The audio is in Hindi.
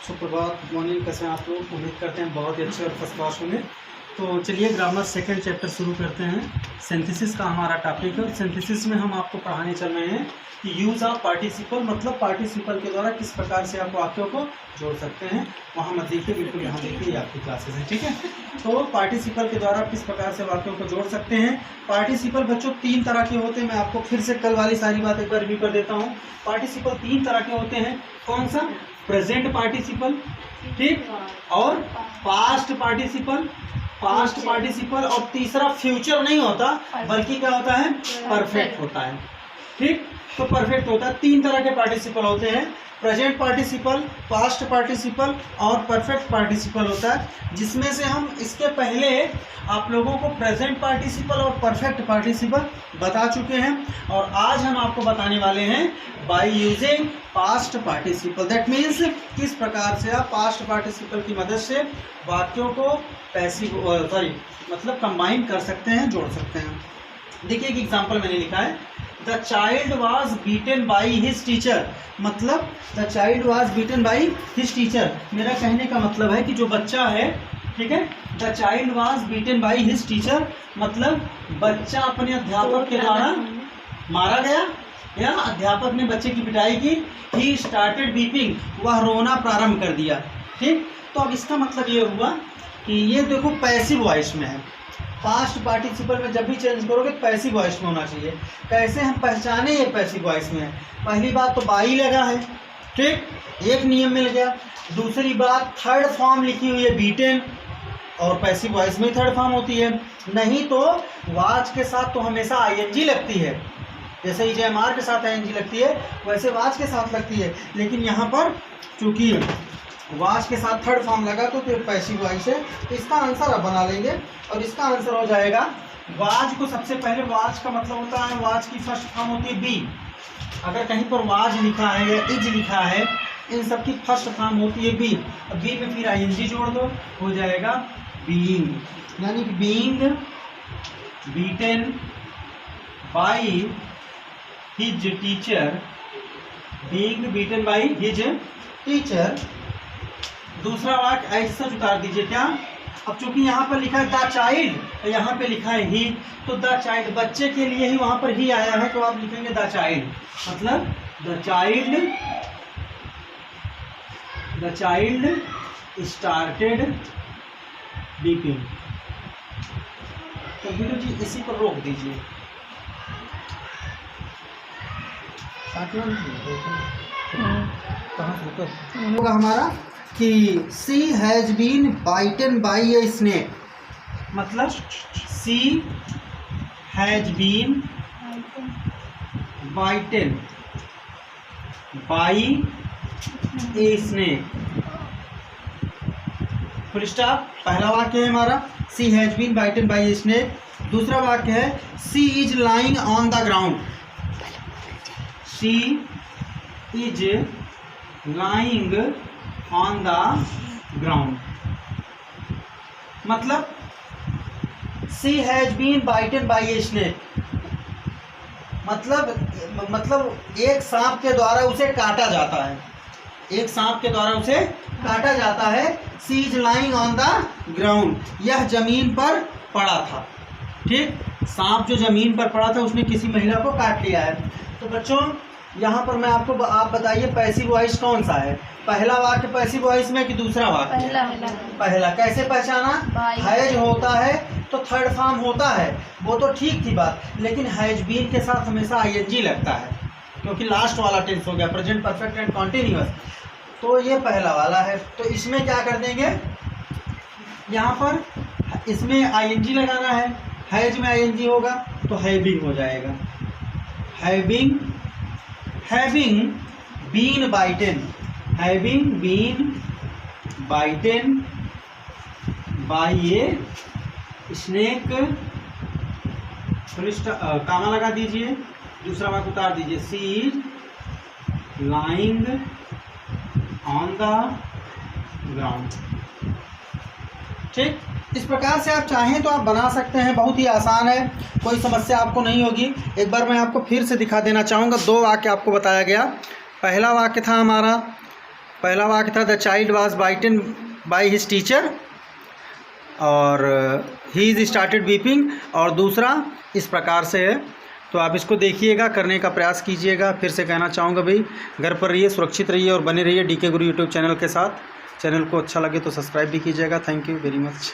सुप्रभात, गुड मॉर्निंग। कैसे हैं आप लोग? उम्मीद करते हैं बहुत ही अच्छे और फर्स्ट क्लास होंगे। तो चलिए ग्रामर सेकंड चैप्टर शुरू करते हैं। सिंथेसिस का हमारा टॉपिक है और सिंथेसिस में हम आपको पढ़ाने चल रहे हैं कि यूज़ ऑफ पार्टिसिपल, मतलब पार्टिसिपल के द्वारा किस प्रकार से आप वाक्यों को जोड़ सकते हैं। वहाँ मत देखिए, बिल्कुल यहाँ देखिए, ये आपकी क्लासेस है, ठीक है। तो पार्टिसिपल के द्वारा किस प्रकार से वाक्यों को जोड़ सकते हैं। पार्टिसिपल बच्चों तीन तरह के होते हैं। मैं आपको फिर से कल वाली सारी बात एक बार रिव्यू कर देता हूँ। पार्टिसिपल तीन तरह के होते हैं। कौन सा? प्रेजेंट पार्टिसिपल, ठीक, और पास्ट पार्टिसिपल, और तीसरा फ्यूचर नहीं होता बल्कि क्या होता है? परफेक्ट होता है, ठीक। तो परफेक्ट होता है। तीन तरह के पार्टिसिपल होते हैं, प्रेजेंट पार्टिसिपल, पास्ट पार्टिसिपल और परफेक्ट पार्टिसिपल होता है। जिसमें से हम इसके पहले आप लोगों को प्रेजेंट पार्टिसिपल और परफेक्ट पार्टिसिपल बता चुके हैं और आज हम आपको बताने वाले हैं by using past participle. That means किस प्रकार से आप पास्ट पार्टिसिपल की मदद से वाक्यों को मतलब कंबाइन कर सकते हैं, जोड़ सकते हैं। देखिए एक एग्जाम्पल मैंने लिखा है, the child was beaten by his teacher. मतलब the child was beaten by his teacher, मेरा कहने का मतलब है कि जो बच्चा है, ठीक है, the child was beaten by his teacher, मतलब बच्चा अपने अध्यापक के द्वारा मारा गया या अध्यापक ने बच्चे की पिटाई की। ही स्टार्टेड वीपिंग, वह रोना प्रारंभ कर दिया, ठीक। तो अब इसका मतलब ये हुआ कि ये देखो पैसिव वॉइस में है। पास्ट पार्टिसिपल में जब भी चेंज करोगे पैसिव वॉइस में होना चाहिए। कैसे हम पहचाने ये पैसिव वॉइस में है? पहली बात तो बाई लगा है, ठीक, एक नियम मिल गया। दूसरी बात थर्ड फॉर्म लिखी हुई है बीटेन, और पैसिव वॉइस में थर्ड फॉर्म होती है। नहीं तो वाज के साथ तो हमेशा आईएनजी लगती है, जैसे ही जेएमआर के साथ आईएनजी लगती है वैसे वाज के साथ लगती है। लेकिन यहाँ पर चूंकि वाज के साथ थर्ड फॉर्म लगा तो पैसिव वॉइस है। तो इसका आंसर अब बना लेंगे और इसका आंसर हो जाएगा वाज को सबसे पहले, वाज का मतलब होता है, वाज की फर्स्ट फॉर्म होती है बी। अगर कहीं पर वाज लिखा है या इज लिखा है, इन सब की फर्स्ट फॉर्म होती है बी। अब बी में फिर आईएनजी जोड़ दो, हो जाएगा बीइंग, यानी कि being beaten by his teacher, being beaten by his teacher. दूसरा वाक्य ऐसा उतार दीजिए क्या। अब चूंकि यहाँ पर लिखा है द चाइल्ड, यहाँ पे लिखा है ही, तो द चाइल्ड बच्चे के लिए ही वहाँ पर ही आया है, तो आप लिखेंगे द चाइल्ड, मतलब द चाइल्ड स्टार्टेड वीपिंग। तो वीडियो जी इसी पर रोक दीजिए। कहाँ से होगा हमारा कि she has been bitten by a snake, मतलब she has been bitten by a snake. Full stop. पहला वाक्य है हमारा she has been bitten by a snake. दूसरा वाक्य है she is lying on the ground, she is lying on the ground, मतलब she has been bitten by a snake, मतलब एक सांप के द्वारा उसे काटा जाता है, एक सांप के द्वारा उसे काटा जाता है। She is lying on the ground, यह जमीन पर पड़ा था, ठीक। सांप जो जमीन पर पड़ा था उसने किसी महिला को काट लिया है। तो बच्चों यहाँ पर मैं आपको, आप बताइए पैसिव वॉइस कौन सा है? पहला वाक्य पैसिव वॉइस में कि दूसरा वाक्य? पहला। कैसे पहचाना? हैज होता है तो थर्ड फॉर्म होता है, वो तो ठीक थी बात, लेकिन हैज बीन के साथ हमेशा आईएनजी लगता है क्योंकि लास्ट वाला टेंस हो गया, प्रेजेंट परफेक्ट एंड कॉन्टिन्यूअस। तो ये पहला वाला है। तो इसमें क्या कर देंगे, यहाँ पर इसमें आईएनजी लगाना है, हैज में आईएनजी होगा तो हैविंग हो जाएगा। Having been bitten, having been bitten by a snake, comma लगा दीजिए, दूसरा वाक्य उतार दीजिए, she is lying on the ground, ठीक। इस प्रकार से आप चाहें तो आप बना सकते हैं, बहुत ही आसान है, कोई समस्या आपको नहीं होगी। एक बार मैं आपको फिर से दिखा देना चाहूँगा। दो वाक्य आपको बताया गया। पहला वाक्य था हमारा पहला वाक्य था the child was bitten by his teacher और ही इज स्टार्टेड वीपिंग, और दूसरा इस प्रकार से है। तो आप इसको देखिएगा, करने का प्रयास कीजिएगा। फिर से कहना चाहूँगा भाई, घर पर रहिए, सुरक्षित रहिए और बने रहिए DK गुरु यूट्यूब चैनल के साथ। चैनल को अच्छा लगे तो सब्सक्राइब भी कीजिएगा। Thank you very much.